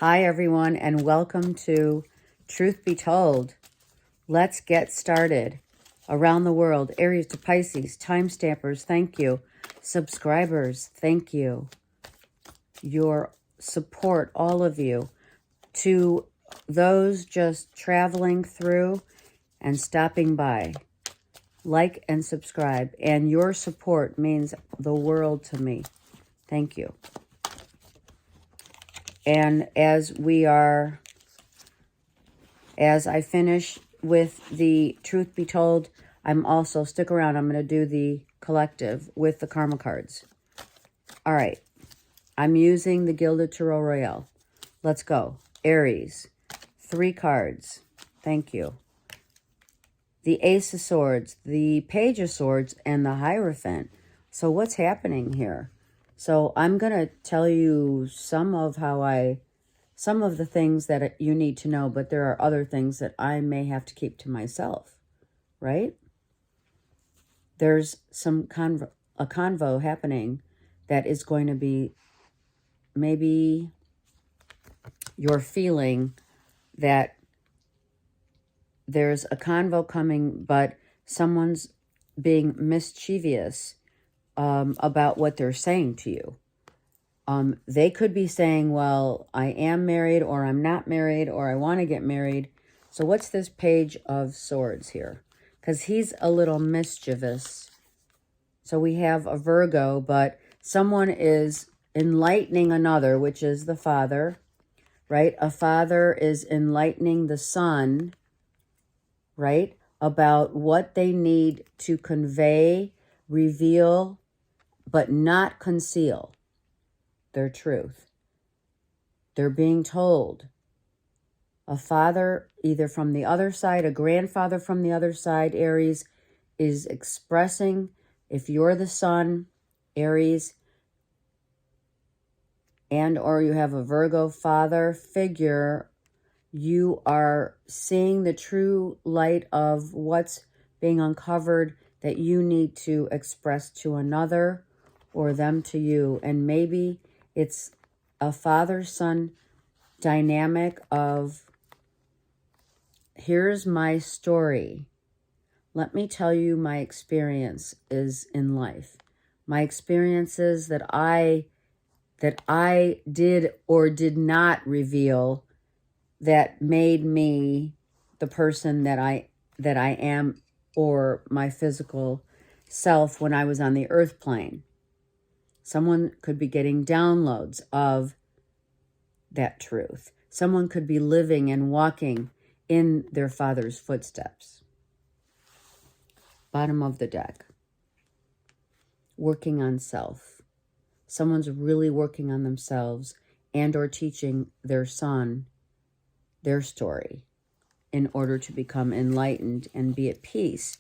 Hi, everyone, and welcome to Truth Be Told. Let's get started. Around the world, Aries to Pisces, time stampers, thank you. Subscribers, thank you. Your support, all of you. To those just traveling through and stopping by, like and subscribe. And your support means the world to me. Thank you. And as I finish with the Truth Be Told, I'm also, stick around, I'm going to do the collective with the karma cards. All right. I'm using the Gilded Tarot Royale. Let's go. Aries. 3 cards. Thank you. The Ace of Swords, the Page of Swords, and the Hierophant. So what's happening here? So I'm going to tell you some of the things that you need to know, but there are other things that I may have to keep to myself, right? There's a convo happening that is going to be, maybe you're feeling that there's a convo coming, but someone's being mischievous about what they're saying to you. They could be saying, well, I am married, or I'm not married, or I want to get married. So what's this Page of Swords here? Because he's a little mischievous. So we have a Virgo, but someone is enlightening another, which is the father, right? A father is enlightening the son, right? About what they need to convey, reveal, but not conceal their truth. They're being told. A father, either from the other side, a grandfather from the other side, Aries, is expressing, if you're the son, Aries, and or you have a Virgo father figure, you are seeing the true light of what's being uncovered that you need to express to another, or them to you. And maybe it's a father-son dynamic of, here's my story. Let me tell you my experience is in life. My experiences that I did or did not reveal that made me the person that I am, or my physical self when I was on the earth plane. Someone could be getting downloads of that truth. Someone could be living and walking in their father's footsteps. Bottom of the deck. Working on self. Someone's really working on themselves and or teaching their son their story in order to become enlightened and be at peace.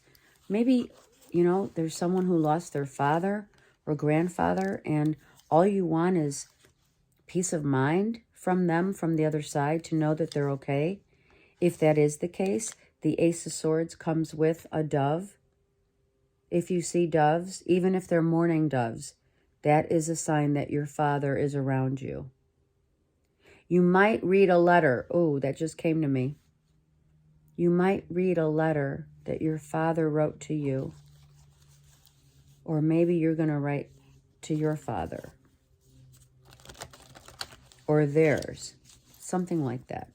Maybe, there's someone who lost their father or grandfather, and all you want is peace of mind from them, from the other side, to know that they're okay. If that is the case, the Ace of Swords comes with a dove. If you see doves, even if they're mourning doves, that is a sign that your father is around you. You might read a letter. Oh, that just came to me. You might read a letter that your father wrote to you. Or maybe you're going to write to your father. Or theirs. Something like that.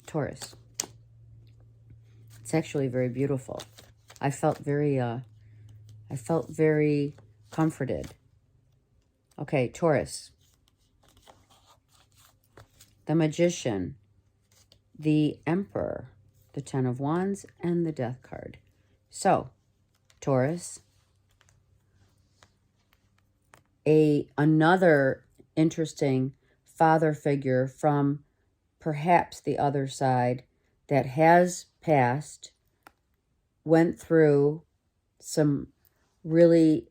Taurus. It's actually very beautiful. I felt very comforted. Okay, Taurus. The Magician, the Emperor, the Ten of Wands, and the Death card. So, Taurus, another interesting father figure from perhaps the other side that has passed, went through some really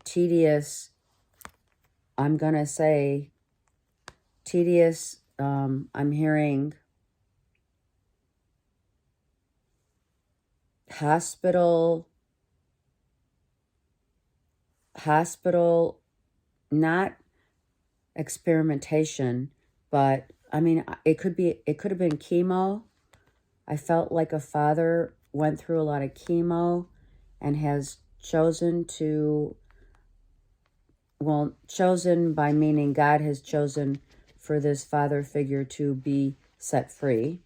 tedious, I'm going to say, I'm hearing hospital, not experimentation, But I mean, it could have been chemo. I felt like a father went through a lot of chemo and has chosen to, well, chosen by meaning God has chosen for this father figure to be set free.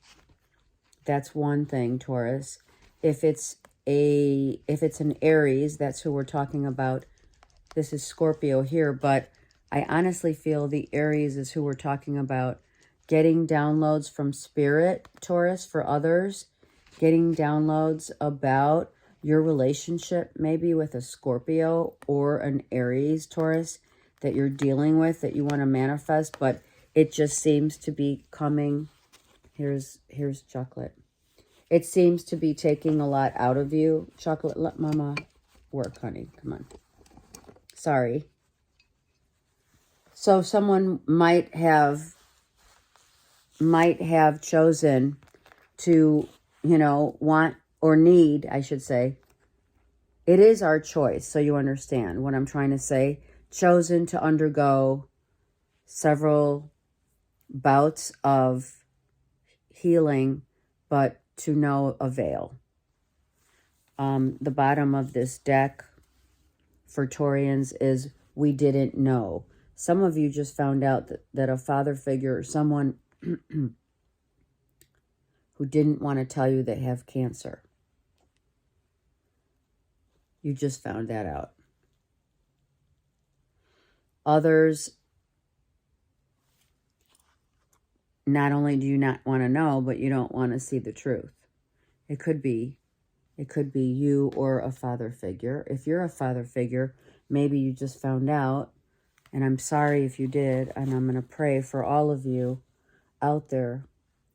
That's one thing, Taurus. If it's an Aries, that's who we're talking about. This is Scorpio here, but I honestly feel the Aries is who we're talking about. Getting downloads from spirit, Taurus, for others. Getting downloads about your relationship, maybe with a Scorpio or an Aries, Taurus, that you're dealing with, that you want to manifest, but it just seems to be coming. Here's chocolate. It seems to be taking a lot out of you. Chocolate, let mama work, honey. Come on. Sorry. So someone might have chosen to, want or need, I should say. It is our choice, so you understand what I'm trying to say. Chosen to undergo several bouts of healing, but to no avail. The bottom of this deck for Taurians is we didn't know. Some of you just found out that a father figure or someone who didn't want to tell you they have cancer. You just found that out. Others, not only do you not want to know, but you don't want to see the truth. It could be you or a father figure. If you're a father figure, maybe you just found out, and I'm sorry if you did, and I'm going to pray for all of you out there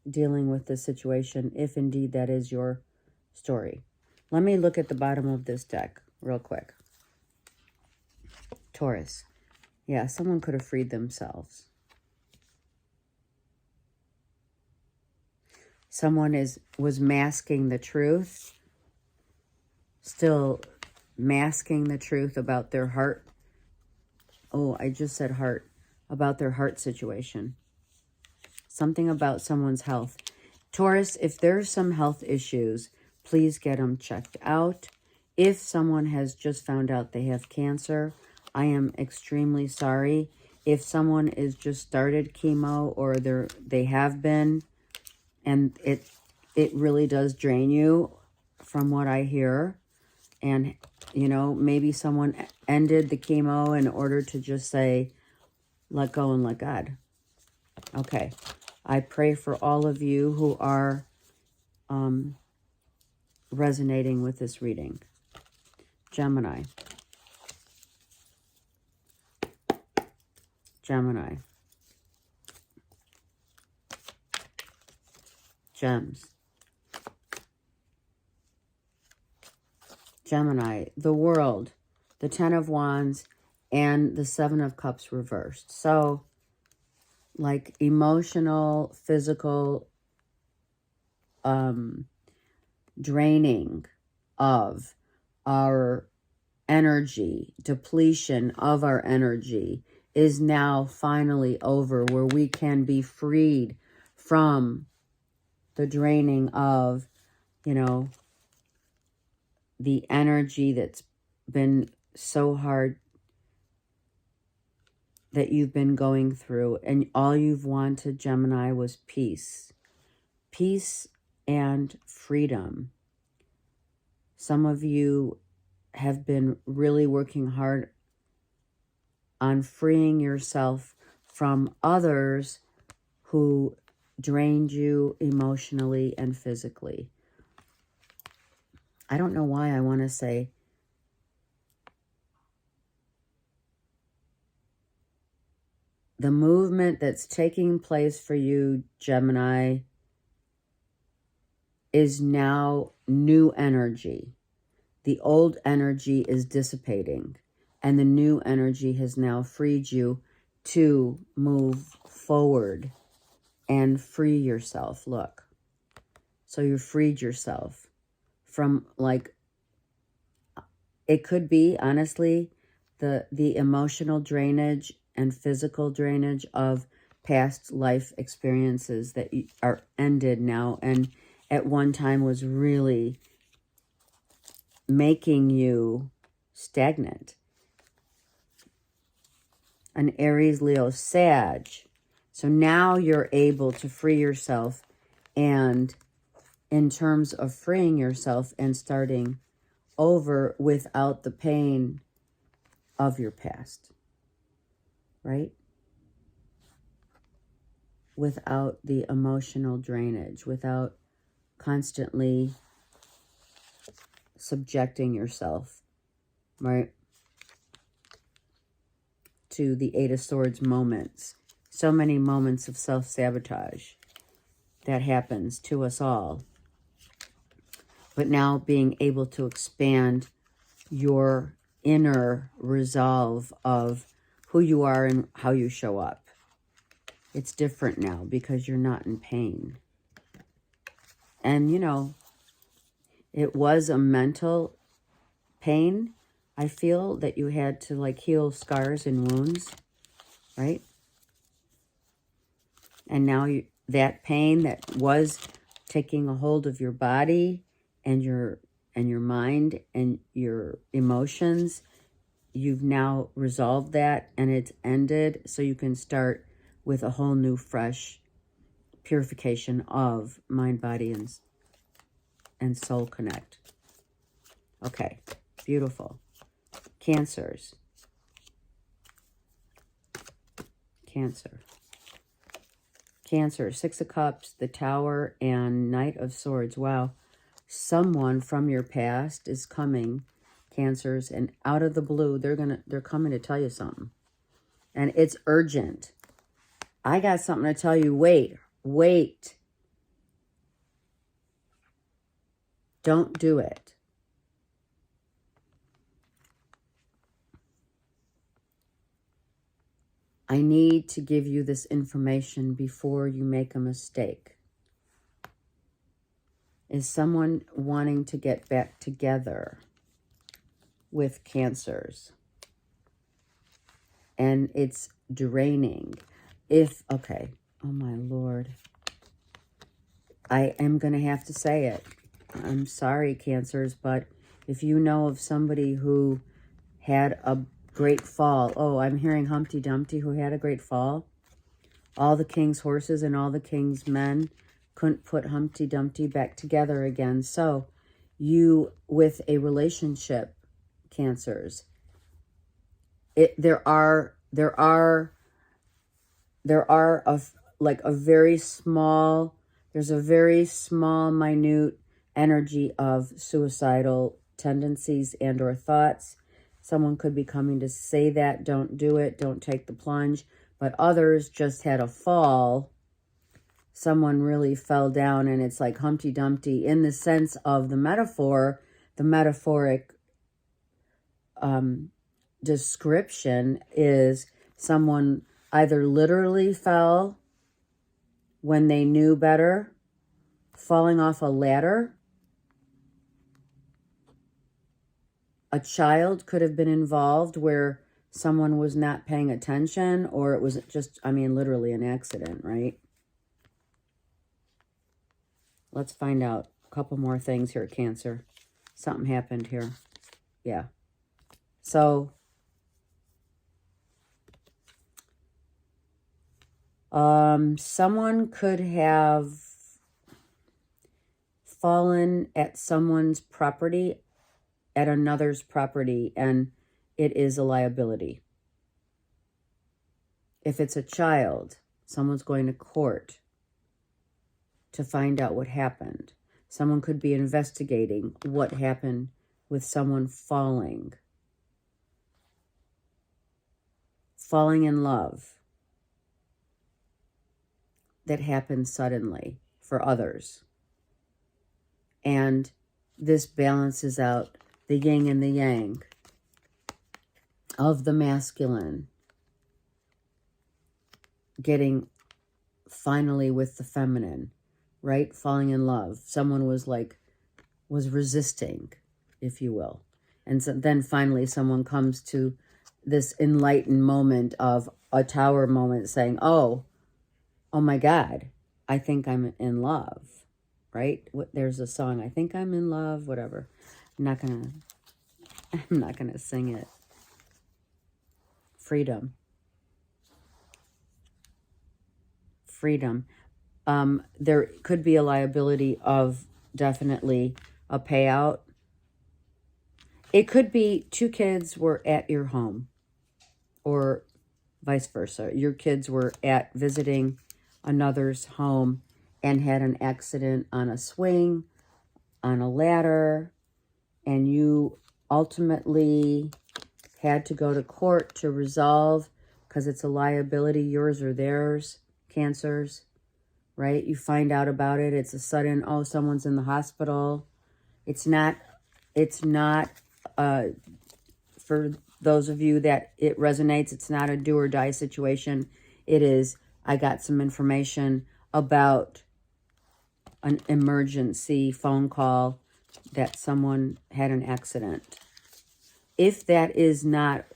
dealing with this situation, if indeed that is your story. Let me look at the bottom of this deck real quick. Taurus. Yeah, someone could have freed themselves. Someone was masking the truth, still masking the truth about their heart. Oh, I just said heart. About their heart situation. Something about someone's health. Taurus, if there's some health issues, please get them checked out. If someone has just found out they have cancer, I am extremely sorry. If someone is just started chemo or they have been, and it really does drain you from what I hear. And, maybe someone ended the chemo in order to just say, let go and let God. Okay. I pray for all of you who are resonating with this reading. Gemini. Gemini. Gems. Gemini, the World, the Ten of Wands, and the Seven of Cups reversed. So, like emotional, physical, draining of our energy, depletion of our energy is now finally over, where we can be freed from the draining of, the energy that's been so hard that you've been going through. And all you've wanted, Gemini, was peace. Peace and freedom. Some of you have been really working hard on freeing yourself from others who drained you emotionally and physically. I don't know why I want to say the movement that's taking place for you, Gemini, is now new energy. The old energy is dissipating, and the new energy has now freed you to move forward and free yourself. Look. So you freed yourself from, like, it could be, honestly, the emotional drainage and physical drainage of past life experiences that are ended now and at one time was really making you stagnant. An Aries, Leo, Sag. So now you're able to free yourself, and in terms of freeing yourself and starting over without the pain of your past, right? Without the emotional drainage, without constantly subjecting yourself, right, to the Eight of Swords moments. So many moments of self-sabotage that happens to us all. But now being able to expand your inner resolve of who you are and how you show up. It's different now because you're not in pain. And, you know, it was a mental pain. I feel that you had to like heal scars and wounds, right? And now that pain that was taking a hold of your body and your mind and your emotions, you've now resolved that and it's ended, so you can start with a whole new fresh purification of mind, body, and soul connect. Okay, beautiful. Cancers. Cancer. Cancer, Six of Cups, the Tower, and Knight of Swords. Wow. Someone from your past is coming, Cancers, and out of the blue, they're coming to tell you something. And it's urgent. I got something to tell you. Wait. Don't do it. I need to give you this information before you make a mistake. Is someone wanting to get back together with Cancers? And it's draining. Okay, oh my Lord. I am going to have to say it. I'm sorry, Cancers, but if you know of somebody who had a great fall. Oh, I'm hearing Humpty Dumpty who had a great fall. All the king's horses and all the king's men couldn't put Humpty Dumpty back together again. So you, with a relationship, Cancers, there's a very small, minute energy of suicidal tendencies and or thoughts. Someone could be coming to say that, don't do it, don't take the plunge. But others just had a fall. Someone really fell down, and it's like Humpty Dumpty in the sense of the metaphor. The metaphoric description is someone either literally fell when they knew better, falling off a ladder. A child could have been involved where someone was not paying attention, or it was just, literally an accident, right? Let's find out a couple more things here, Cancer. Something happened here. Yeah. So, someone could have fallen at someone's property, at another's property, and it is a liability. If it's a child, someone's going to court to find out what happened. Someone could be investigating what happened with someone falling in love that happened suddenly for others. And this balances out the yin and the yang of the masculine getting finally with the feminine, right? Falling in love. Someone was resisting, if you will. And so then finally someone comes to this enlightened moment of a tower moment saying, oh, oh my God, I think I'm in love, right? There's a song, I think I'm in love, whatever. I'm not gonna sing it. Freedom. Freedom. There could be a liability of definitely a payout. It could be 2 kids were at your home, or vice versa. Your kids were at visiting another's home and had an accident on a swing, on a ladder, and you ultimately had to go to court to resolve, because it's a liability, yours or theirs, Cancers, right? You find out about it. It's a sudden, oh, someone's in the hospital. It's not, for those of you that it resonates, it's not a do or die situation. It is, I got some information about an emergency phone call that someone had an accident. If that is not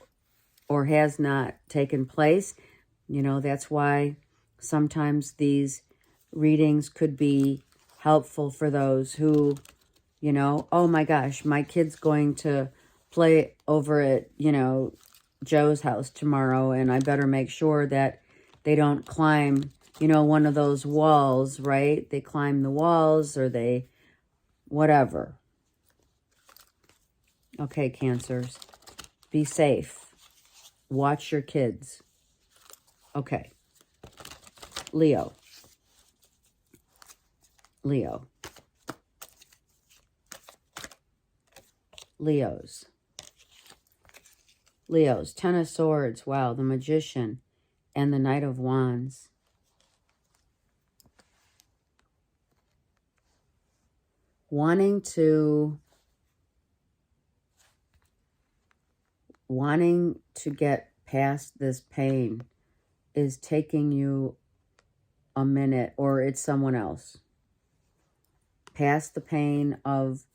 or has not taken place, you know, that's why sometimes these readings could be helpful for those who, you know, oh my gosh, my kid's going to play over at, you know, Joe's house tomorrow, and I better make sure that they don't climb, you know, one of those walls, right? They climb the walls, or they, whatever. Okay, Cancers, be safe. Watch your kids. Okay. Leo. Leo. Leos. Leos. 10 of Swords. Wow. The Magician and the Knight of Wands. Wanting to get past this pain is taking you a minute, or it's someone else. Past the pain of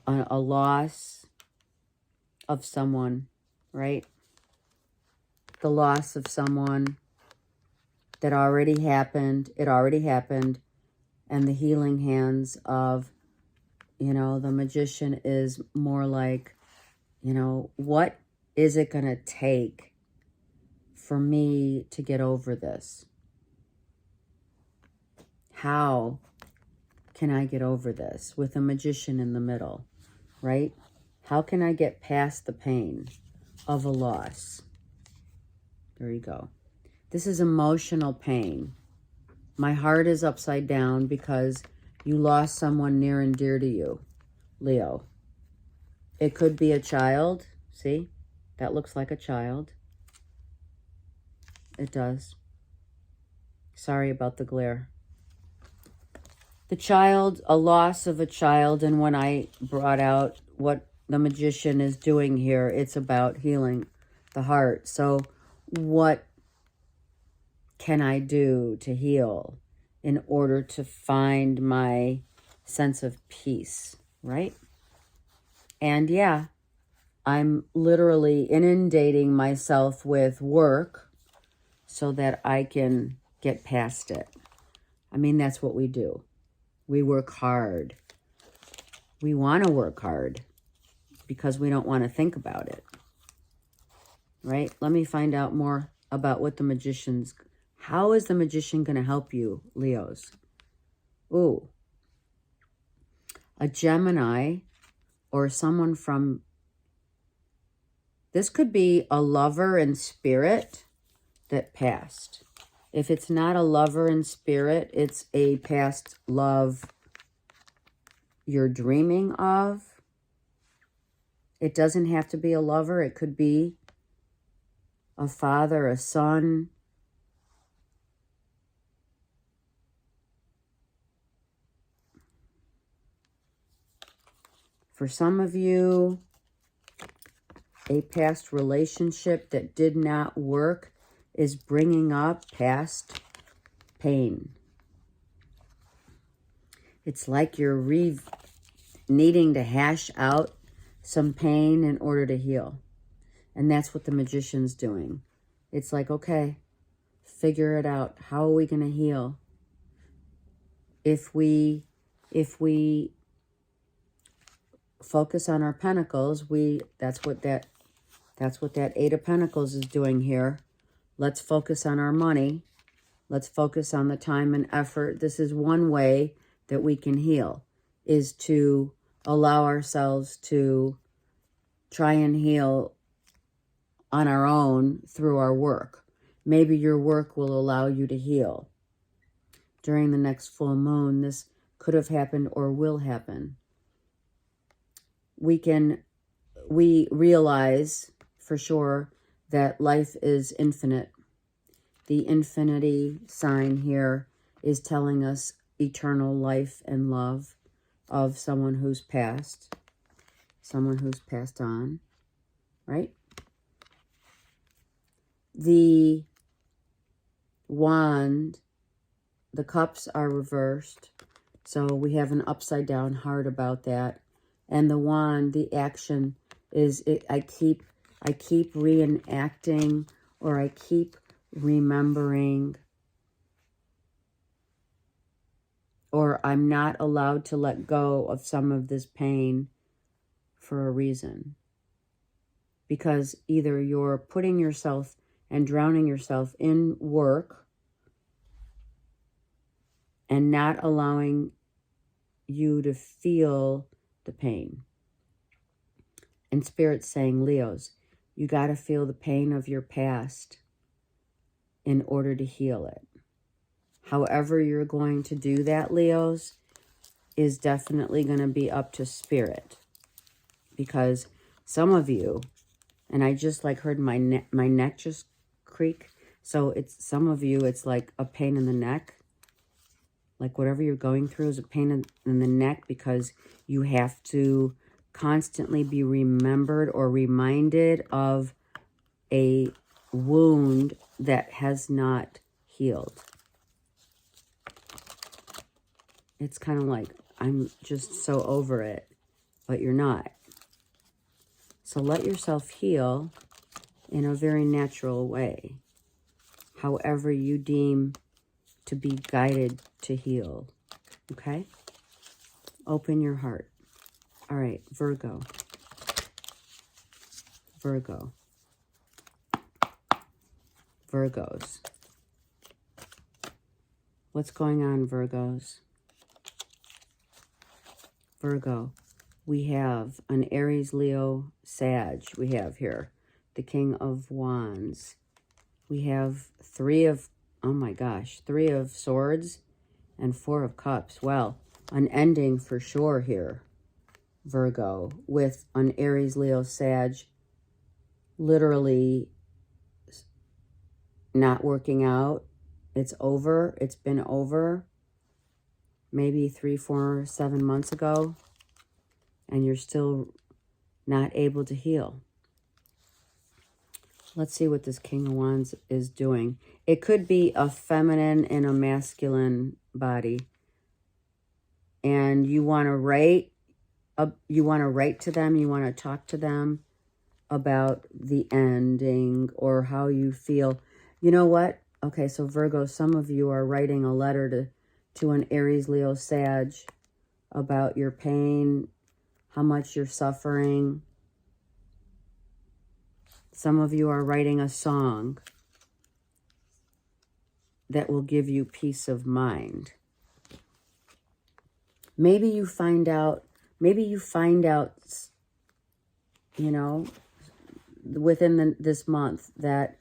a loss of someone, right? The loss of someone that already happened. It already happened. And the healing hands of, you know, the Magician is more like, you know, what is it going to take for me to get over this? How can I get over this? With a Magician in the middle, right? How can I get past the pain of a loss? There you go. This is emotional pain. My heart is upside down because you lost someone near and dear to you, Leo. It could be a child. See? That looks like a child. It does. Sorry about the glare. The child, a loss of a child, and when I brought out what the Magician is doing here, it's about healing the heart. So what can I do to heal in order to find my sense of peace, right? And yeah, I'm literally inundating myself with work so that I can get past it. I mean, that's what we do. We work hard. We want to work hard because we don't want to think about it, right? Let me find out more about what the Magician's... How is the Magician going to help you, Leos? Ooh. A Gemini or someone from... This could be a lover in spirit that passed. If it's not a lover in spirit, it's a past love you're dreaming of. It doesn't have to be a lover. It could be a father, a son. For some of you, a past relationship that did not work is bringing up past pain. It's like you're needing to hash out some pain in order to heal. And that's what the Magician's doing. It's like, okay, figure it out. How are we going to heal? If we focus on our pentacles, that's what that Eight of Pentacles is doing here. Let's focus on our money. Let's focus on the time and effort. This is one way that we can heal, is to allow ourselves to try and heal on our own through our work. Maybe your work will allow you to heal. During the next full moon, this could have happened or will happen. We realize for sure that life is infinite. The infinity sign here is telling us eternal life and love of someone who's passed, someone who's passed on, right? The wand, the cups are reversed, so we have an upside down heart about that. And the wand, the action is, I keep reenacting, or I keep remembering, or I'm not allowed to let go of some of this pain for a reason. Because either you're putting yourself and drowning yourself in work and not allowing you to feel the pain. And Spirit's saying, Leos, you got to feel the pain of your past in order to heal it. However you're going to do that, Leos, is definitely going to be up to Spirit. Because some of you, and I just like heard my neck just creak. So it's some of you, it's like a pain in the neck. Like whatever you're going through is a pain in the neck, because you have to constantly be remembered or reminded of a wound that has not healed. It's kind of like, I'm just so over it, but you're not. So let yourself heal in a very natural way, however you deem to be guided to heal, okay? Open your heart. All right, Virgo. Virgo. Virgos. What's going on, Virgos? Virgo. We have an Aries, Leo, Sag. We have here the King of Wands. We have three of Swords and Four of Cups. Well, an ending for sure here, Virgo, with an Aries, Leo, Sag literally not working out. It's over. It's been over maybe 3, 4, 7 months ago, and you're still not able to heal. Let's see what this King of Wands is doing. It could be a feminine and a masculine body. And you want to write to them, you want to talk to them about the ending or how you feel. You know what? Okay, so Virgo, some of you are writing a letter to an Aries, Leo, Sag about your pain, how much you're suffering. Some of you are writing a song that will give you peace of mind. Maybe you find out, you know, within this month that,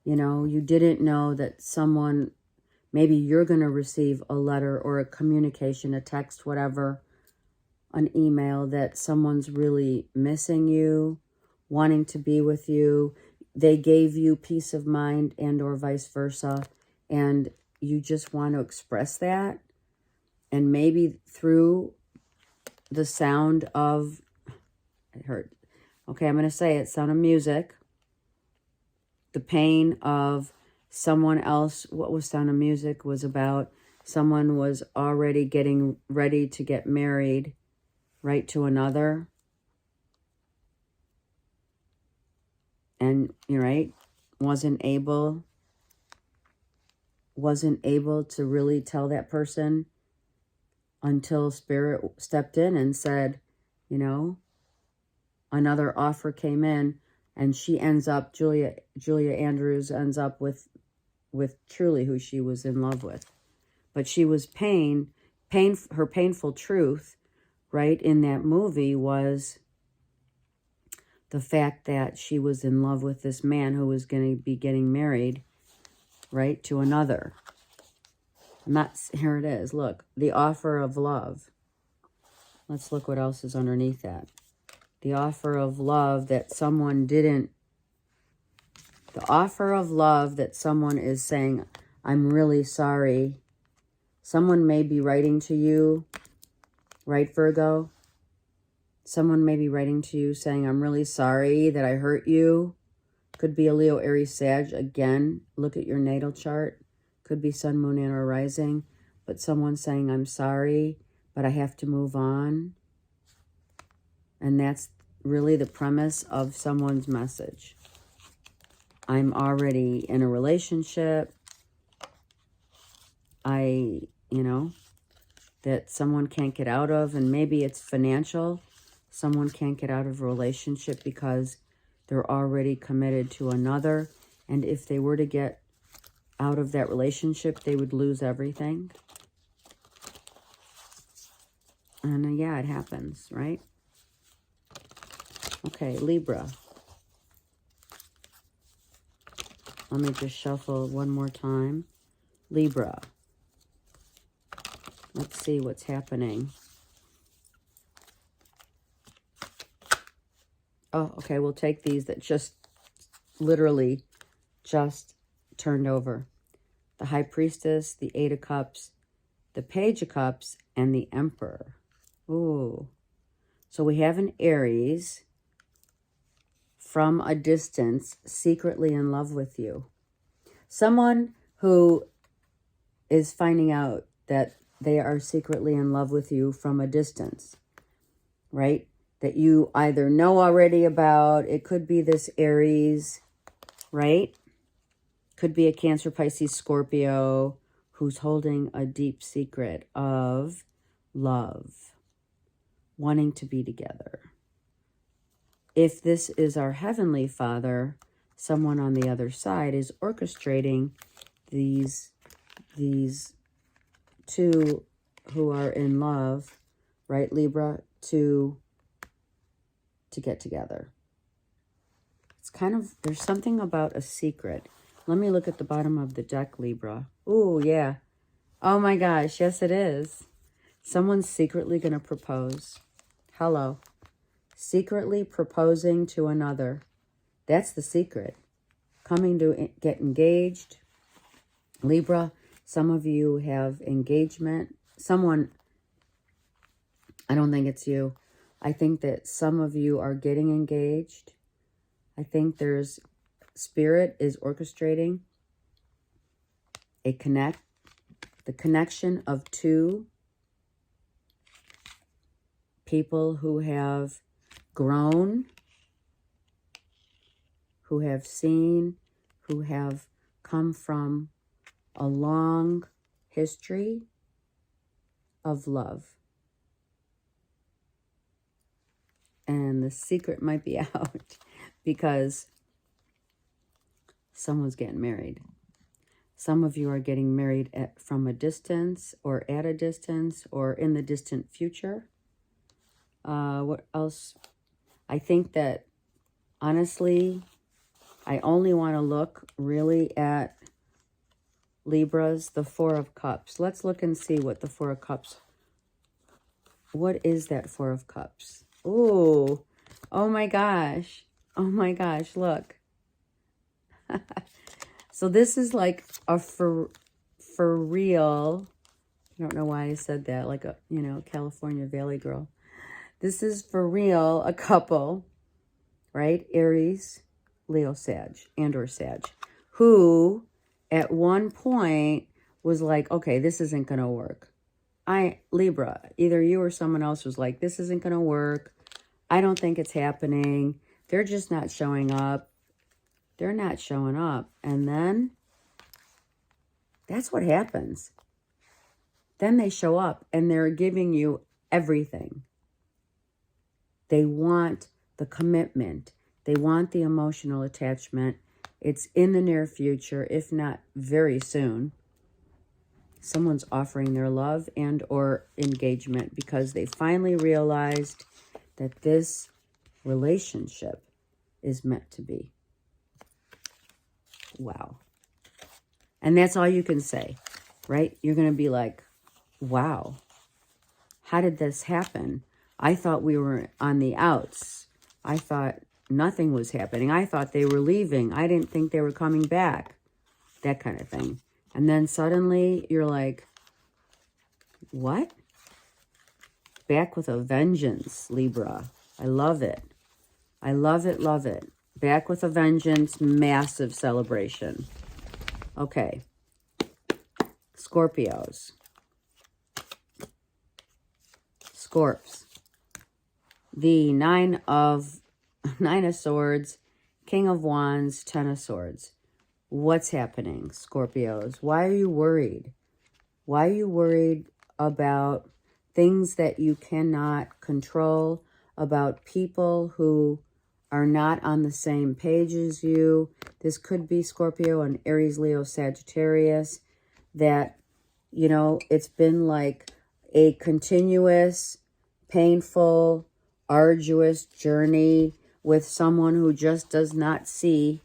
you know, you didn't know that someone, maybe you're going to receive a letter or a communication, a text, whatever, an email that someone's really missing you, wanting to be with you. They gave you peace of mind and or vice versa. And you just want to express that. And maybe through the sound of, it hurt. Okay, I'm going to say it, sound of music. The pain of someone else, what was Sound of Music was about, someone was already getting ready to get married, right, to another. And, you're right, wasn't able. wasn't able to really tell that person until Spirit stepped in and said, you know, another offer came in, and she ends up, Julia Andrews ends up with truly who she was in love with. But she was her painful truth, right, in that movie was the fact that she was in love with this man who was going to be getting married, right, to another. Here it is. Look, the offer of love. Let's look what else is underneath that. The offer of love that someone didn't. The offer of love that someone is saying, I'm really sorry. Someone may be writing to you, right, Virgo? Someone may be writing to you saying, I'm really sorry that I hurt you. Could be a Leo, Aries, Sag. Again, look at your natal chart. Could be sun, moon, and or rising. But someone's saying, I'm sorry, but I have to move on. And that's really the premise of someone's message. I'm already in a relationship. That someone can't get out of, and maybe it's financial. Someone can't get out of a relationship because they're already committed to another. And if they were to get out of that relationship, they would lose everything. And yeah, it happens, right? Okay, Libra. Let me just shuffle one more time. Libra. Let's see what's happening. Oh, okay, we'll take these that just literally just turned over. The High Priestess, the Eight of Cups, the Page of Cups, and the Emperor. Ooh. So we have an Aries from a distance, secretly in love with you. Someone who is finding out that they are secretly in love with you from a distance, right? That you either know already about. It could be this Aries, right? Could be a Cancer, Pisces, Scorpio, who's holding a deep secret of love, wanting to be together. If this is our Heavenly Father, someone on the other side is orchestrating these two who are in love, right, Libra, to get together. It's kind of, there's something about a secret. Let me look at the bottom of the deck, Libra. Ooh, yeah. Oh my gosh, yes it is. Someone's secretly going to propose. Hello. Secretly proposing to another. That's the secret. Coming to get engaged. Libra, some of you have engagement. Someone, I don't think it's you. I think that some of you are getting engaged. I think there's, Spirit is orchestrating the connection of two people who have grown, who have seen, who have come from a long history of love. And the secret might be out because someone's getting married. Some of you are getting married from a distance or at a distance or in the distant future. What else? I think that, honestly, I only want to look really at Libras, the Four of Cups. Let's look and see what the Four of Cups, what is that Four of Cups? Ooh, oh my gosh. Oh my gosh, look. So this is like a for real, I don't know why I said that, like a, California Valley girl. This is for real a couple, right? Aries, Leo, Sag, and or Sag, who at one point was like, okay, this isn't going to work. Libra, either you or someone else was like, this isn't going to work. I don't think it's happening. They're just not showing up. They're not showing up. And then That's what happens. Then they show up and they're giving you everything. They want the commitment. They want the emotional attachment. It's in the near future, if not very soon. Someone's offering their love and or engagement because they finally realized that this relationship is meant to be. Wow. And that's all you can say, right? You're going to be like, wow, how did this happen? I thought we were on the outs. I thought nothing was happening. I thought they were leaving. I didn't think they were coming back. That kind of thing. And then suddenly you're like, what? Back with a vengeance, Libra. I love it. I love it, love it. Back with a vengeance, massive celebration. Okay. Scorpios. Scorps. The Nine of Swords, King of Wands, Ten of Swords. What's happening, Scorpios? Why are you worried? Why are you worried about things that you cannot control, about people who are not on the same page as you? This could be Scorpio and Aries, Leo, Sagittarius, that, you know, it's been like a continuous, painful, arduous journey with someone who just does not seem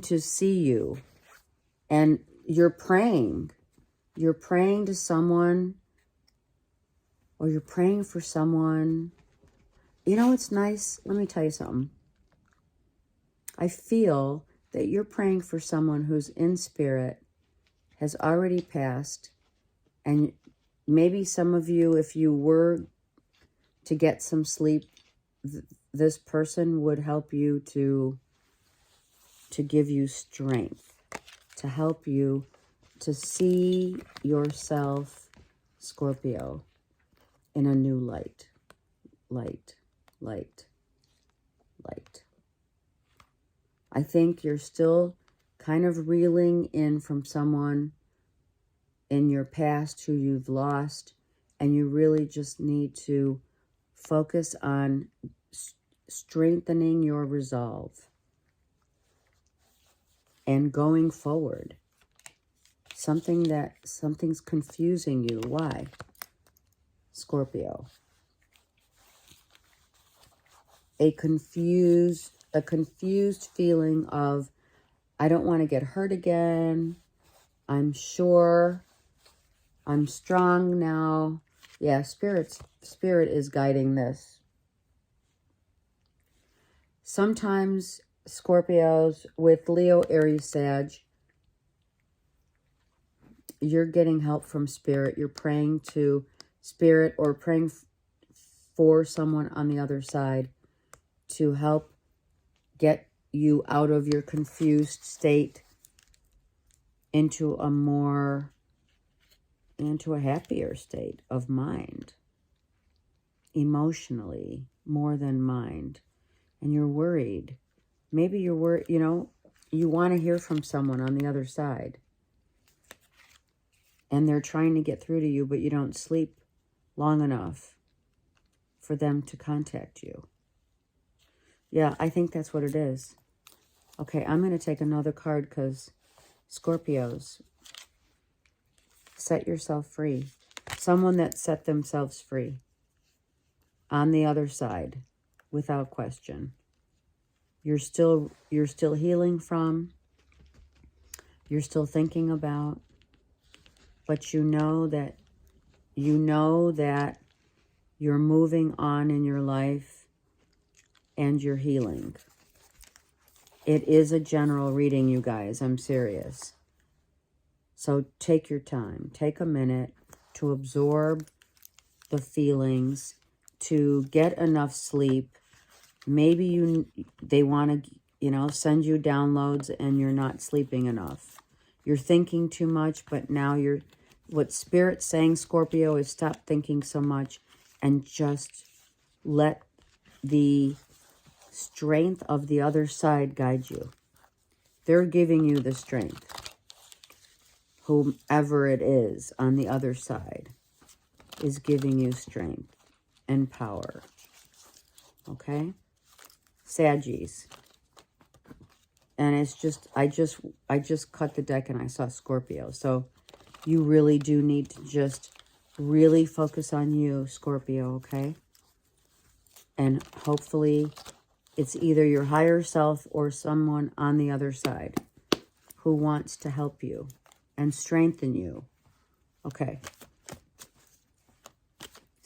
to see you. And you're praying to someone, or you're praying for someone. You know, it's nice. Let me tell you something. I feel that you're praying for someone who's in spirit, has already passed, and maybe some of you, if you were to get some sleep, this person would help you to give you strength, to help you to see yourself, Scorpio, in a new light. Light, light, light. I think you're still kind of reeling in from someone in your past who you've lost, and you really just need to focus on strengthening your resolve and going forward. Something's confusing you. Why? Scorpio. A confused feeling of, I don't want to get hurt again. I'm sure. I'm strong now. Yeah, spirit is guiding this. Sometimes Scorpios with Leo, Aries, Sag, you're getting help from spirit. You're praying to spirit or praying for someone on the other side to help get you out of your confused state into a happier state of mind, emotionally, more than mind. And you're worried. Maybe you're worried, you know, you want to hear from someone on the other side. And they're trying to get through to you, but you don't sleep long enough for them to contact you. Yeah, I think that's what it is. Okay, I'm going to take another card because Scorpios, set yourself free. Someone that set themselves free on the other side, without question. You're still healing from, you're still thinking about, but you know that you're moving on in your life and you're healing. It is a general reading, you guys. I'm serious. So take your time. Take a minute to absorb the feelings, to get enough sleep. Maybe they want to, send you downloads and you're not sleeping enough. You're thinking too much, but now what Spirit's saying, Scorpio, is stop thinking so much and just let the strength of the other side guide you. They're giving you the strength. whomever it is on the other side is giving you strength and power. Okay? Saggies. And it's just, I just cut the deck and I saw Scorpio. So you really do need to just really focus on you, Scorpio, okay? And hopefully it's either your higher self or someone on the other side who wants to help you and strengthen you. Okay.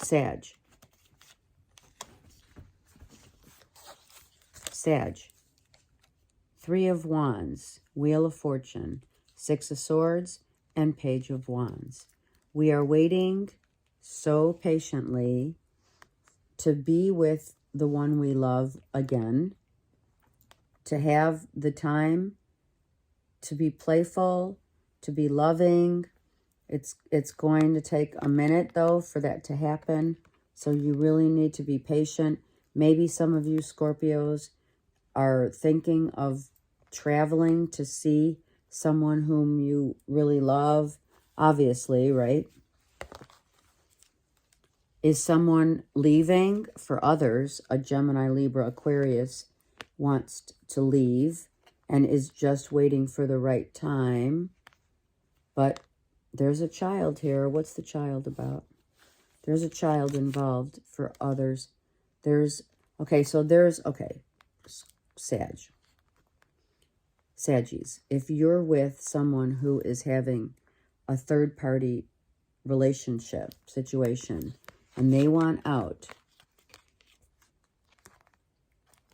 Sag. Sag. 3 of Wands, Wheel of Fortune, 6 of Swords, and Page of Wands. We are waiting so patiently to be with the one we love again, to have the time to be playful, to be loving. It's going to take a minute, though, for that to happen. So you really need to be patient. Maybe some of you Scorpios are thinking of traveling to see someone whom you really love, obviously, right? Is someone leaving? For others, a Gemini, Libra, Aquarius wants to leave and is just waiting for the right time. But there's a child here. What's the child about? There's a child involved for others. Okay, Saggies. If you're with someone who is having a third-party relationship situation and they want out,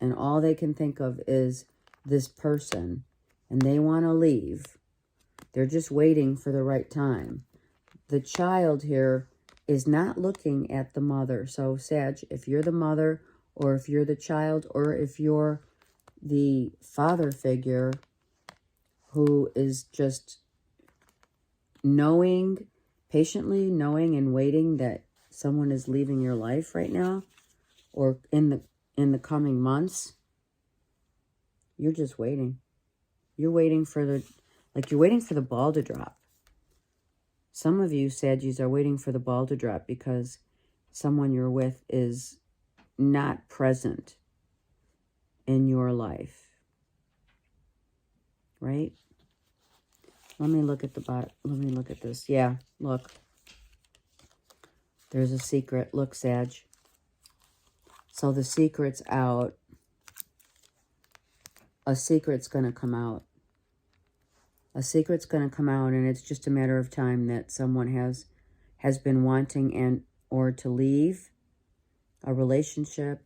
and all they can think of is this person, and they want to leave, they're just waiting for the right time. The child here is not looking at the mother. So, Sag, if you're the mother, or if you're the child, or if you're the father figure who is just patiently knowing and waiting that someone is leaving your life right now, or in the coming months, you're just waiting. You're waiting for the ball to drop. Some of you Saggies are waiting for the ball to drop because someone you're with is not present in your life. Right? Let me look at the bot. Let me look at this. Yeah, look. There's a secret. Look, Sag. So the secret's out. A secret's going to come out. A secret's going to come out, and it's just a matter of time that someone has been wanting or to leave a relationship.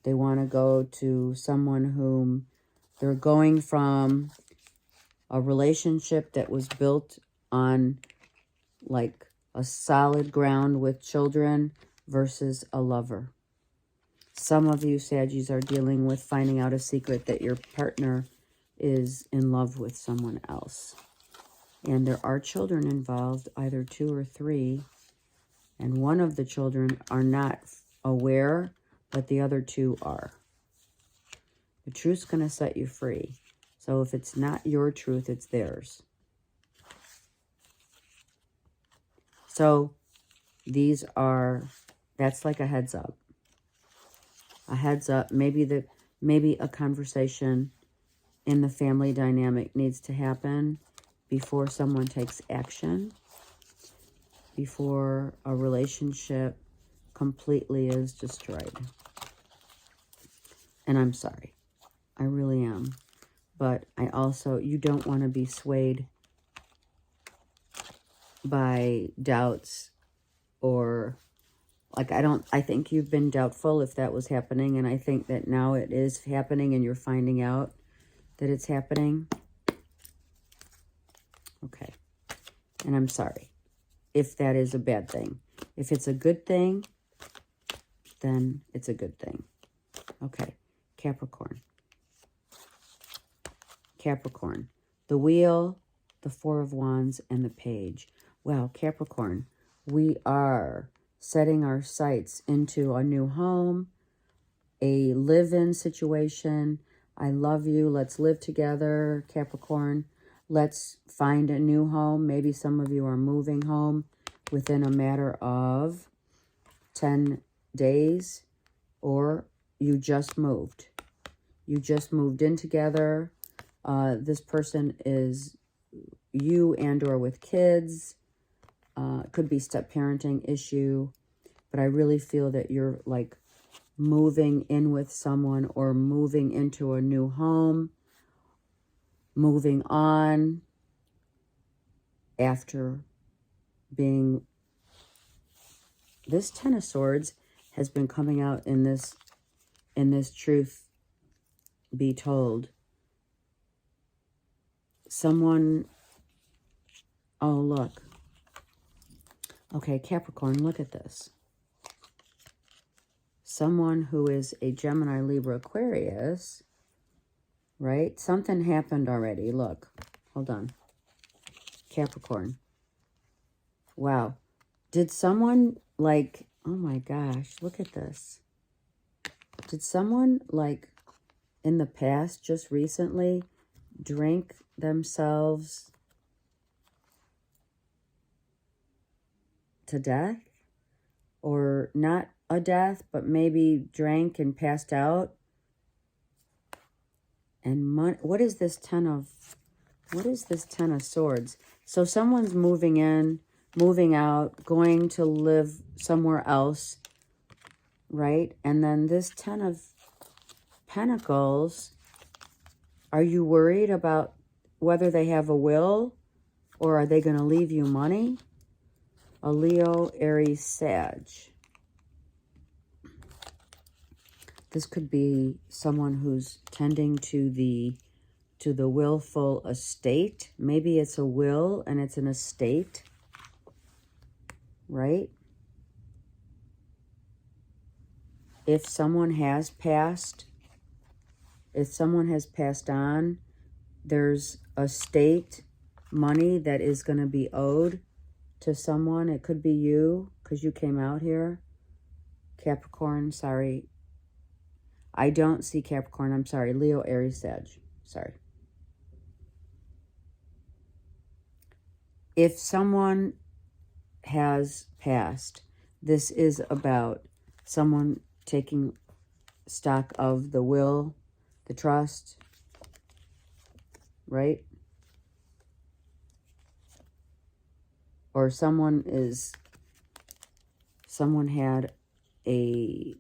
They want to go to someone whom they're going from a relationship that was built on like a solid ground with children versus a lover. Some of you Saggies are dealing with finding out a secret that your partner is in love with someone else. And there are children involved, either 2 or 3. And one of the children are not aware, but the other 2 are. The truth's going to set you free. So if it's not your truth, it's theirs. So that's like a heads up. A heads up. Maybe a conversation in the family dynamic needs to happen before someone takes action, before a relationship completely is destroyed. And I'm sorry. I really am. But you don't want to be swayed by doubts or, I think you've been doubtful if that was happening, and I think that now it is happening and you're finding out that it's happening. Okay. And I'm sorry if that is a bad thing. If it's a good thing, then it's a good thing. Okay. Capricorn. Capricorn. The Wheel, the 4 of Wands, and the Page. Well, Capricorn, we are setting our sights into a new home, a live-in situation. I love you. Let's live together, Capricorn. Let's find a new home. Maybe some of you are moving home within a matter of 10 days, or you just moved. You just moved in together. This person is you and or with kids. It could be step parenting issue, but I really feel that you're like moving in with someone or moving into a new home, moving on after being... This Ten of Swords has been coming out in this truth be told. Someone... Oh, look. Okay, Capricorn, look at this. Someone who is a Gemini, Libra, Aquarius, right? Something happened already. Look, hold on. Capricorn. Wow. Did someone, like, oh my gosh, look at this. Did someone, like, in the past, just recently, drink themselves to death? Or not a death, but maybe drank and passed out? And money, what is this Ten of Swords? So someone's moving in, moving out, going to live somewhere else, right? And then this Ten of Pentacles, are you worried about whether they have a will, or are they going to leave you money? A Leo, Aries, Sag. This could be someone who's tending to the willful estate. Maybe it's a will and it's an estate, right? If someone has passed on, there's estate money that is going to be owed to someone. It could be you, because you came out here. Capricorn, sorry. I don't see Capricorn. I'm sorry. Leo, Aries, Sag. Sorry. If someone has passed, this is about someone taking stock of the will, the trust, right? Or someone had a,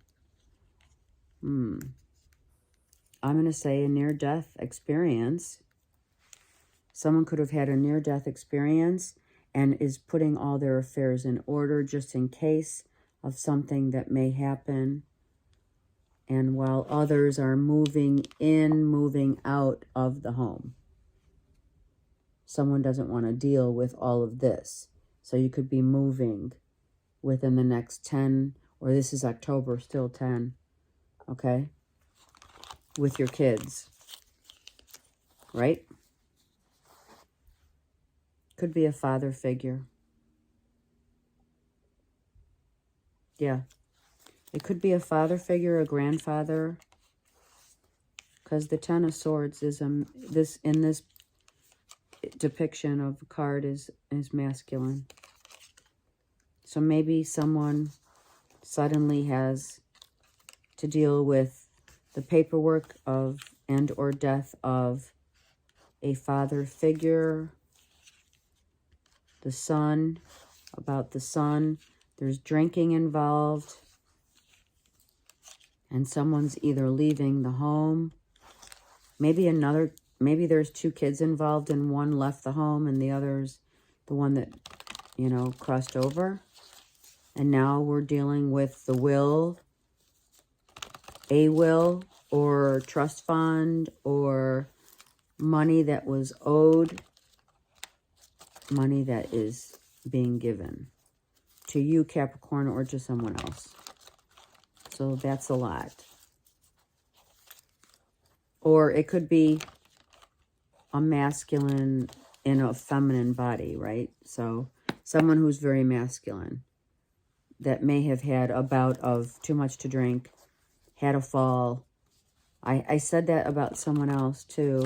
I'm going to say a near-death experience. Someone could have had a near-death experience and is putting all their affairs in order just in case of something that may happen. And while others are moving in, moving out of the home. Someone doesn't want to deal with all of this. So you could be moving within the next 10, or this is October, still 10, okay? With your kids, right? Could be a father figure. Yeah. It could be a father figure, a grandfather. Because the Ten of Swords is in this depiction of a card is masculine. So maybe someone suddenly has to deal with the paperwork of and or death of a father figure. The son, about the son, there's drinking involved. And someone's either leaving the home. Maybe there's two kids involved and one left the home and the other's the one that, you know, crossed over. And now we're dealing with the will, a will or trust fund or money that was owed, money that is being given to you, Capricorn, or to someone else. So that's a lot. Or it could be a masculine in a feminine body, right? So someone who's very masculine that may have had a bout of too much to drink, had a fall. I said that about someone else too.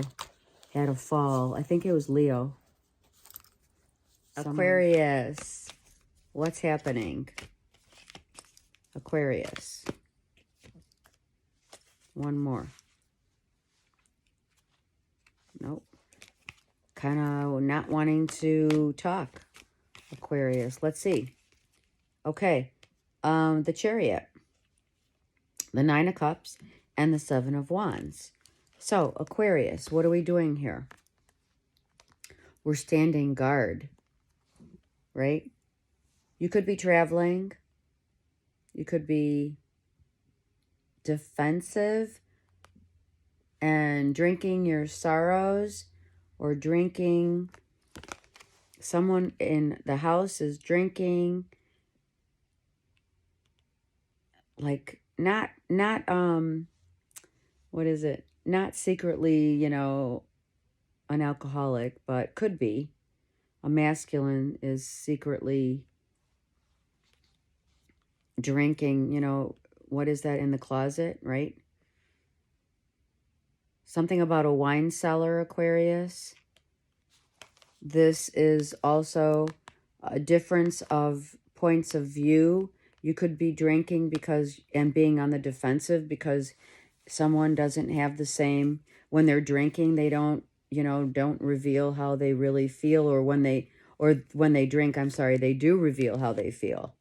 had a fall. I think it was Leo. Aquarius. What's happening? Aquarius. One more. Nope. Kind of not wanting to talk. Aquarius. Let's see. Okay. The Chariot. The Nine of Cups. And the Seven of Wands. So, Aquarius, what are we doing here? We're standing guard. Right? You could be traveling. You could be defensive and drinking your sorrows, or drinking, someone in the house is drinking, like not what is it? Not secretly, you know, an alcoholic, but could be. A masculine is secretly drinking, you know, what is that in the closet, right? Something about a wine cellar, Aquarius. This is also a difference of points of view. You could be drinking because, and being on the defensive because someone doesn't have the same, when they're drinking, they don't, you know, don't reveal how they really feel, or when they drink, I'm sorry, they do reveal how they feel.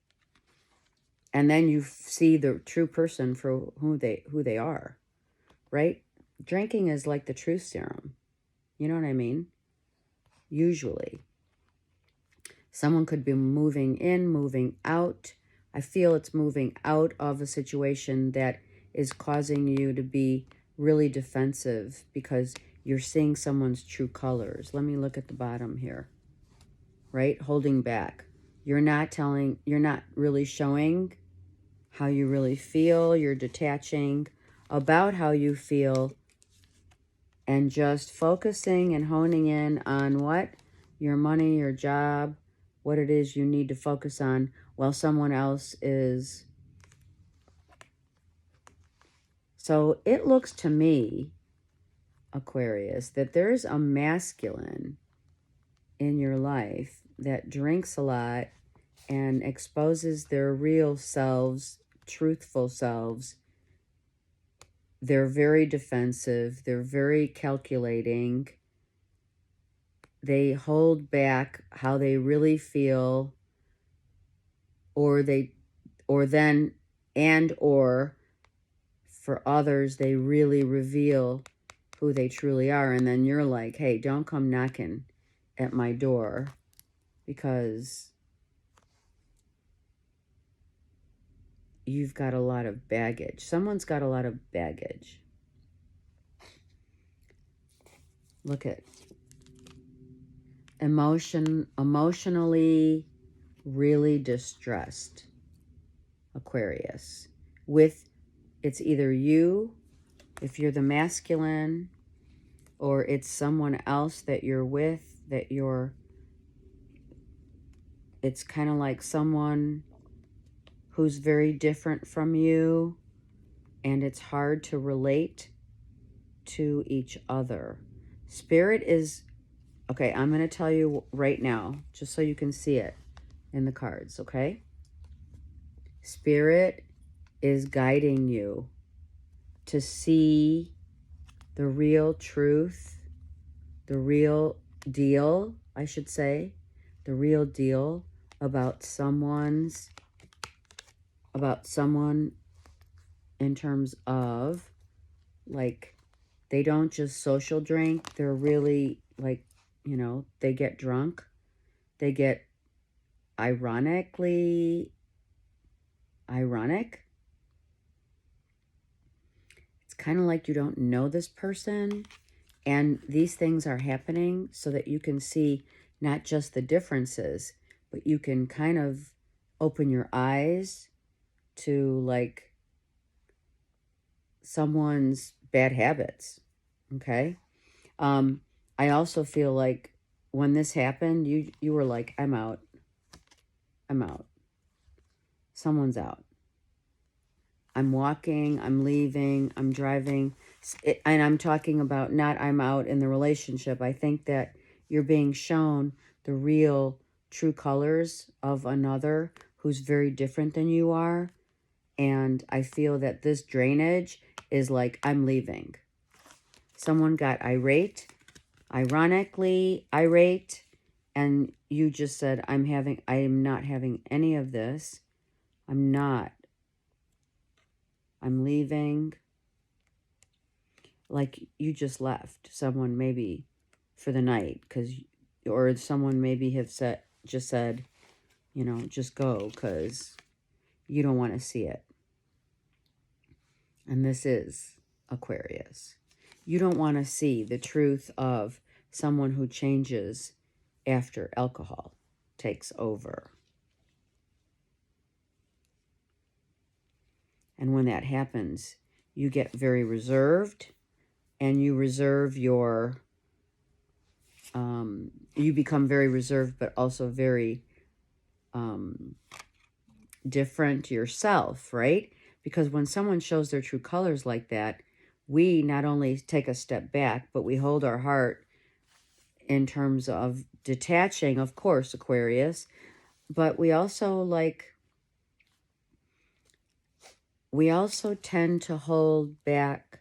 And then you see the true person for who they are, right? Drinking is like the truth serum. You know what I mean? Usually. Someone could be moving in, moving out. I feel it's moving out of a situation that is causing you to be really defensive because you're seeing someone's true colors. Let me look at the bottom here. Right? Holding back. You're not really showing how you really feel. You're detaching about how you feel and just focusing and honing in on what? Your money, your job, what it is you need to focus on while someone else is. So it looks to me, Aquarius, that there's a masculine in your life that drinks a lot and exposes their real selves, truthful selves. They're very defensive. They're very calculating. They hold back how they really feel, or for others, they really reveal who they truly are. And then you're like, hey, don't come knocking at my door because you've got a lot of baggage. Someone's got a lot of baggage. Look at emotionally really distressed, Aquarius. It's either you, if you're the masculine, or it's someone else that you're with, it's kind of like someone who's very different from you, and it's hard to relate to each other. Spirit is, okay, I'm going to tell you right now, just so you can see it in the cards, okay? Spirit is guiding you to see the real truth, the real deal, I should say, the real deal about someone in terms of, like, they don't just social drink. They're really, like, you know, they get drunk. They get ironic. It's kind of like you don't know this person. And these things are happening so that you can see not just the differences, but you can kind of open your eyes to, like, someone's bad habits, okay? I also feel like when this happened, you were like, I'm out. Someone's out. I'm walking, I'm leaving, I'm driving. And I'm talking about not I'm out in the relationship. I think that you're being shown the real true colors of another who's very different than you are. And I feel that this drainage is like, I'm leaving. Someone got irate, ironically irate, and you just said, I am not having any of this. I'm not. I'm leaving. Like you just left someone maybe for the night, or someone maybe have just said, you know, just go because you don't want to see it. And this is Aquarius. You don't want to see the truth of someone who changes after alcohol takes over. And when that happens, you get very reserved, and you reserve your, you become very reserved, but also very different yourself, right? Because when someone shows their true colors like that, we not only take a step back, but we hold our heart in terms of detaching, of course, Aquarius, but we also tend to hold back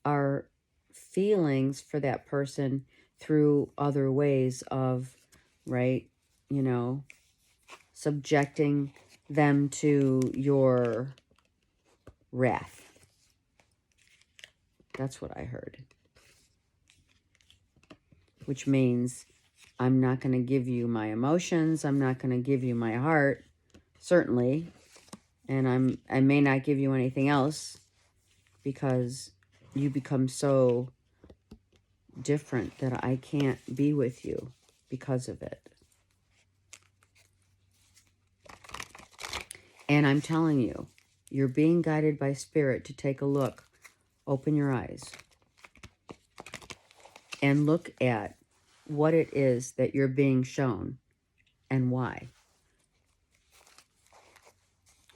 our feelings for that person through other ways of, right, you know, subjecting them to your wrath. That's what I heard. Which means I'm not going to give you my emotions. I'm not going to give you my heart, certainly. And I may not give you anything else because you become so different that I can't be with you because of it. And I'm telling you, you're being guided by Spirit to take a look. Open your eyes and look at what it is that you're being shown and why.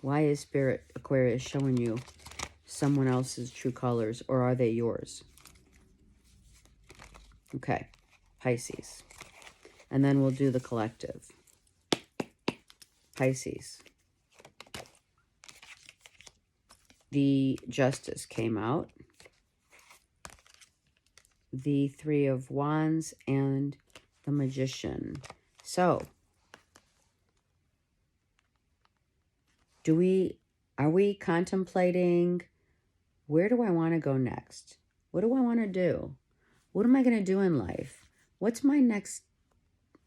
Why is Spirit, Aquarius, showing you someone else's true colors, or are they yours? Okay, Pisces. And then we'll do the collective. Pisces. The Justice came out. The Three of Wands and the Magician. So, are we contemplating, where do I want to go next? What do I want to do? What am I going to do in life? What is my next,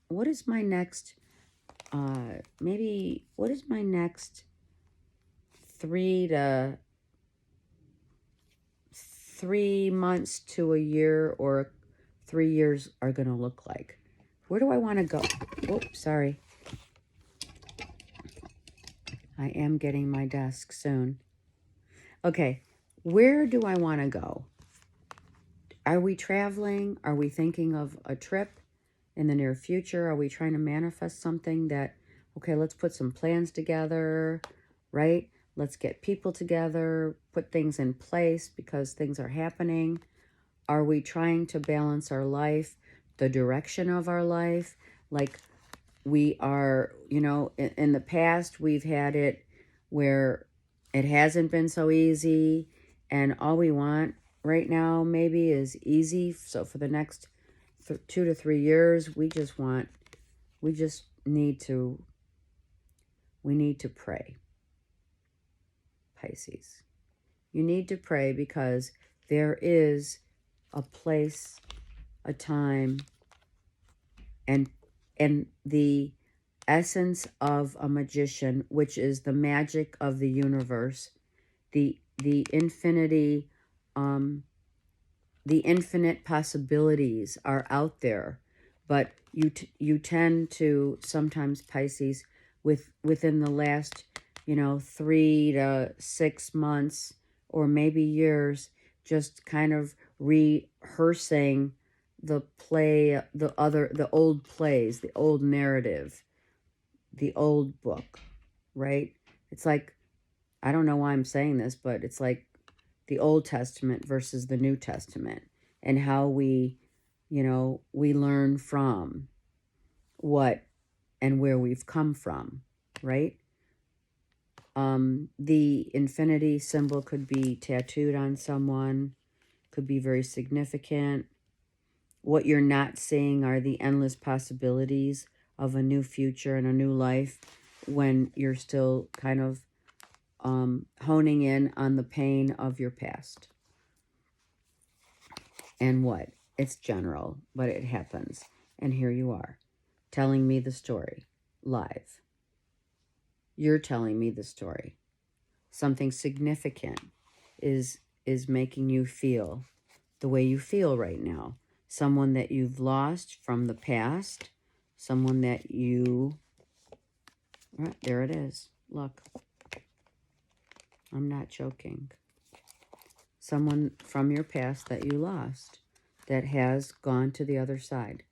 what is my next 3 months to a year or 3 years are going to look like? Where do I want to go? Oops, sorry. I am getting my desk soon. Okay, where do I want to go? Are we traveling? Are we thinking of a trip in the near future? Are we trying to manifest something that, okay, let's put some plans together, right? Let's get people together, put things in place because things are happening. Are we trying to balance our life, the direction of our life? Like we are, you know, in the past, we've had it where it hasn't been so easy, and all we want right now maybe is easy. So for the next 2 to 3 years, we need to pray. Pisces, you need to pray because there is a place, a time, and the essence of a magician, which is the magic of the universe, the infinity, the infinite possibilities are out there. But you tend to sometimes, Pisces, within the last 3 to 6 months or maybe years, just kind of rehearsing the play, the old plays, the old narrative, the old book, right? It's like I don't know why I'm saying this, but it's like the Old Testament versus the New Testament, and how we, you know, we learn from what and where we've come from, right? The infinity symbol could be tattooed on someone, could be very significant. What you're not seeing are the endless possibilities of a new future and a new life when you're still kind of honing in on the pain of your past. And what? It's general, but it happens. And here you are, telling me the story live. You're telling me the story. Something significant is making you feel the way you feel right now. Someone that you've lost from the past, someone that you, right, there it is. Look, I'm not joking. Someone from your past that you lost that has gone to the other side.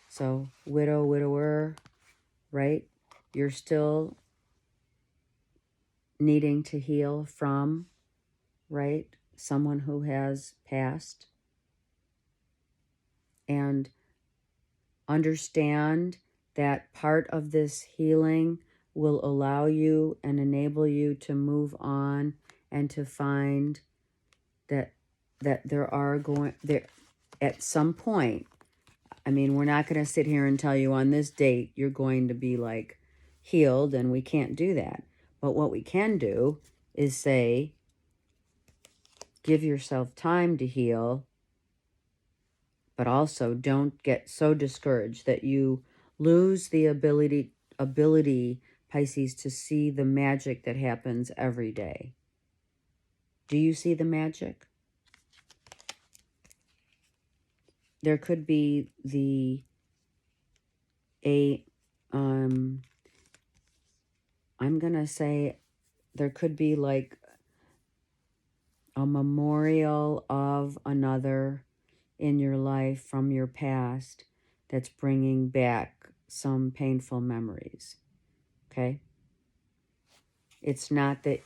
So widow, widower, right? You're still needing to heal from, right? Someone who has passed. And understand that part of this healing will allow you and enable you to move on and to find that there are going there at some point. I mean, we're not going to sit here and tell you on this date you're going to be like healed, and we can't do that. But what we can do is say, give yourself time to heal, but also don't get so discouraged that you lose the ability, Pisces, to see the magic that happens every day. Do you see the magic? There could be I'm going to say there could be like a memorial of another in your life from your past that's bringing back some painful memories. Okay? It's not that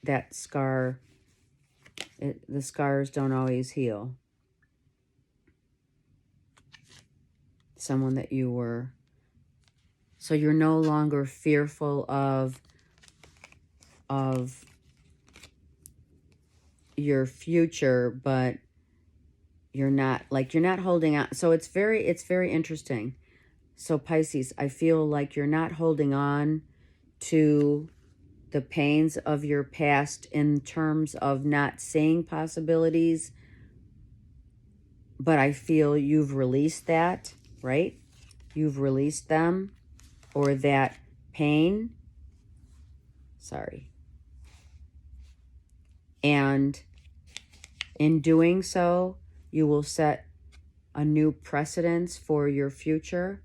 that scar, the scars don't always heal. Someone that you were, so you're no longer fearful of your future, but you're not holding on. So it's very interesting. So Pisces, I feel like you're not holding on to the pains of your past in terms of not seeing possibilities, but I feel you've released that, right? You've released them, or that pain. Sorry. And in doing so, you will set a new precedence for your future,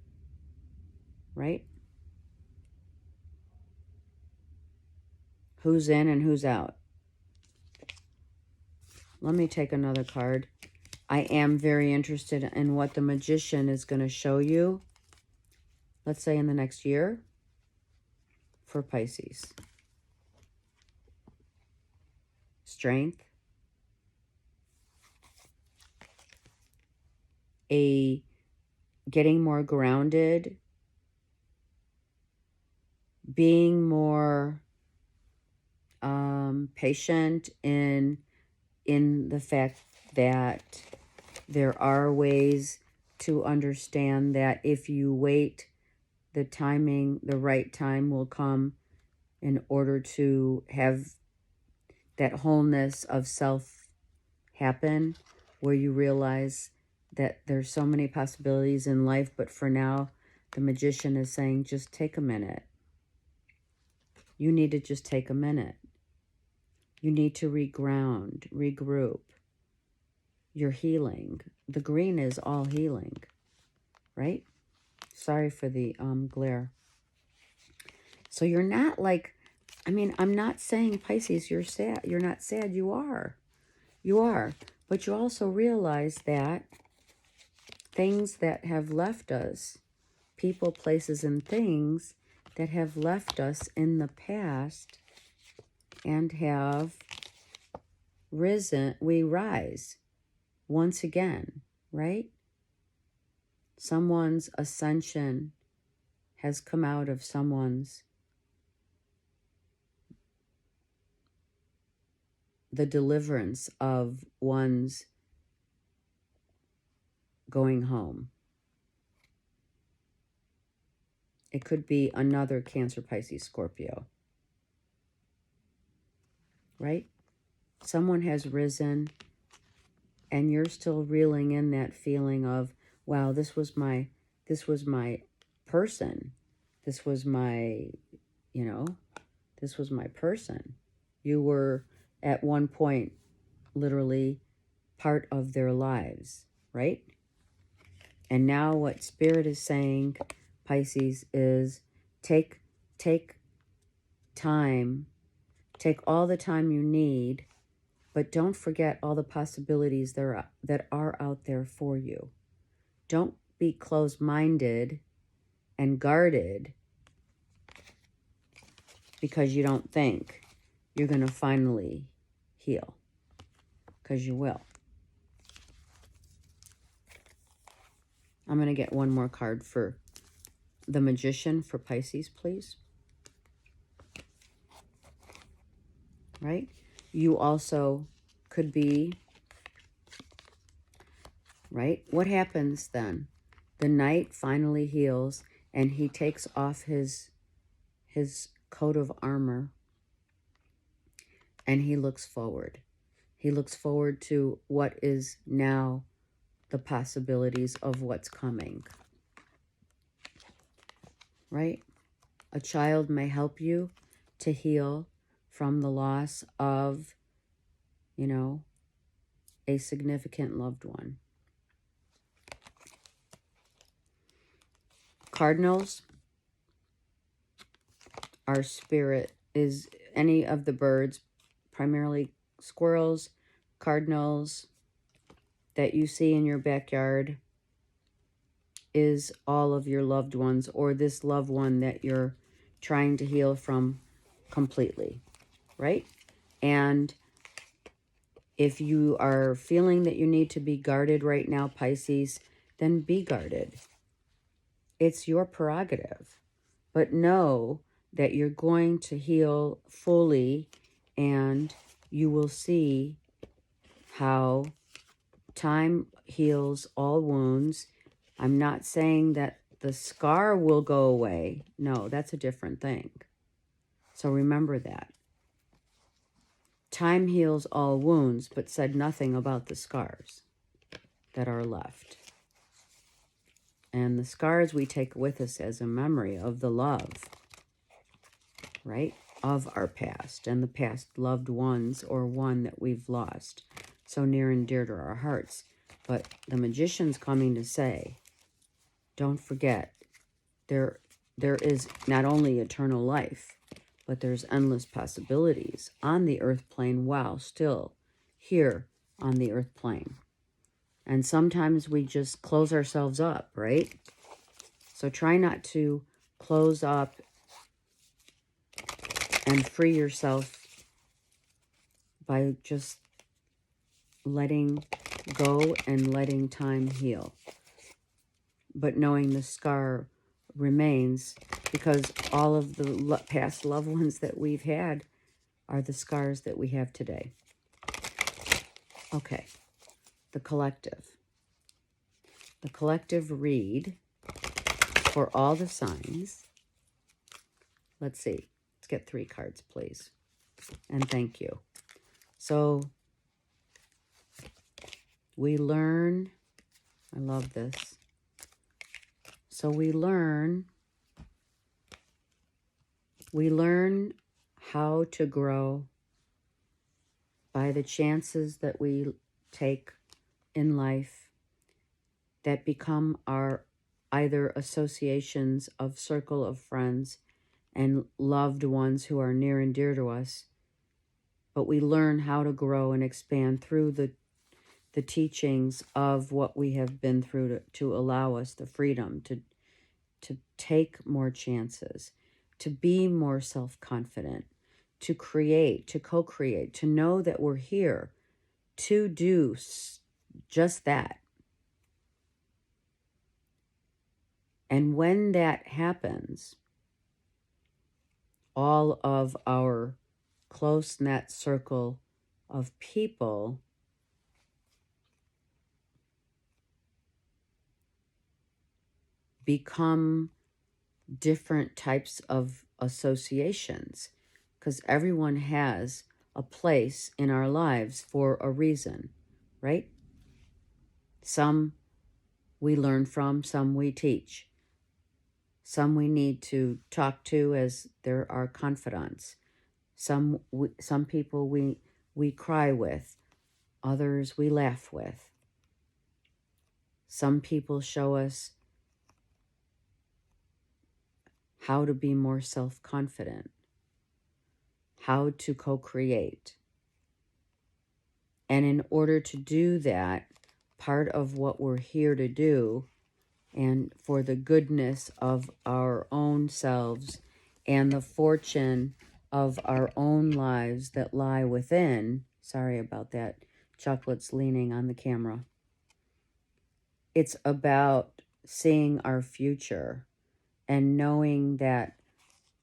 right? Who's in and who's out? Let me take another card. I am very interested in what the Magician is going to show you, let's say in the next year, for Pisces. Strength. Getting more grounded. Being more patient in the fact that there are ways to understand that if you wait, the right time will come in order to have that wholeness of self happen, where you realize that there's so many possibilities in life, but for now, the Magician is saying, just take a minute. You need to just take a minute. You need to reground, regroup. You're healing. The green is all healing, right? Sorry for the glare. So you're not like, I mean, I'm not saying, Pisces, you're sad. You're not sad. You are. You are. But you also realize that things that have left us, people, places, and things, that have left us in the past and have risen. We rise once again, right? Someone's ascension has come out of someone's, the deliverance of one's going home. It could be another Cancer, Pisces, Scorpio, right? Someone has risen and you're still reeling in that feeling of, wow, this was my person. This was my, this was my person. You were at one point literally part of their lives, right? And now what Spirit is saying, Pisces, is take time, take all the time you need, but don't forget all the possibilities that are out there for you. Don't be closed-minded and guarded because you don't think you're going to finally heal, because you will. I'm going to get one more card for the Magician for Pisces, please. Right? You also could be, right? What happens then? The knight finally heals and he takes off his coat of armor and he looks forward. He looks forward to what is now the possibilities of what's coming. Right? A child may help you to heal from the loss of, a significant loved one. Cardinals, our spirit is any of the birds, primarily squirrels, cardinals that you see in your backyard is all of your loved ones, or this loved one that you're trying to heal from completely, right? And if you are feeling that you need to be guarded right now, Pisces, then be guarded. It's your prerogative. But know that you're going to heal fully and you will see how time heals all wounds. I'm not saying that the scar will go away. No, that's a different thing. So remember that. Time heals all wounds, but said nothing about the scars that are left. And the scars we take with us as a memory of the love, right, of our past and the past loved ones or one that we've lost so near and dear to our hearts. But the Magician's coming to say, don't forget, there is not only eternal life, but there's endless possibilities on the earth plane while still here on the earth plane. And sometimes we just close ourselves up, right? So try not to close up and free yourself by just letting go and letting time heal. But knowing the scar remains, because all of the past loved ones that we've had are the scars that we have today. Okay, the collective. The collective read for all the signs. Let's see. Let's get 3 cards, please. And thank you. So we learn, I love this. So we learn how to grow by the chances that we take in life that become our either associations of circle of friends and loved ones who are near and dear to us. But we learn how to grow and expand through the teachings of what we have been through to allow us the freedom to take more chances. to be more self-confident, to create, to co-create, to know that we're here to do just that. And when that happens, all of our close-knit circle of people become different types of associations, because everyone has a place in our lives for a reason, right? Some we learn from, some we teach. Some we need to talk to as they're our confidants. Some people we cry with, others we laugh with. Some people show us how to be more self-confident, how to co-create. And in order to do that, part of what we're here to do, and for the goodness of our own selves and the fortune of our own lives that lie within, sorry about that, chocolate's leaning on the camera. It's about seeing our future and knowing that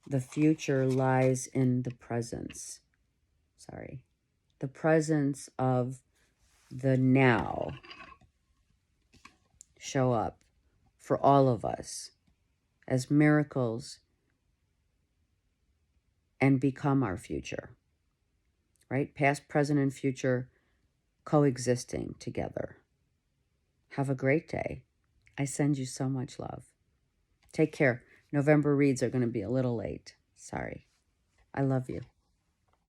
the future lies in the presence. The presence of the now show up for all of us as miracles and become our future, right? Past, present, and future coexisting together. Have a great day. I send you so much love. Take care. November reads are going to be a little late. Sorry. I love you.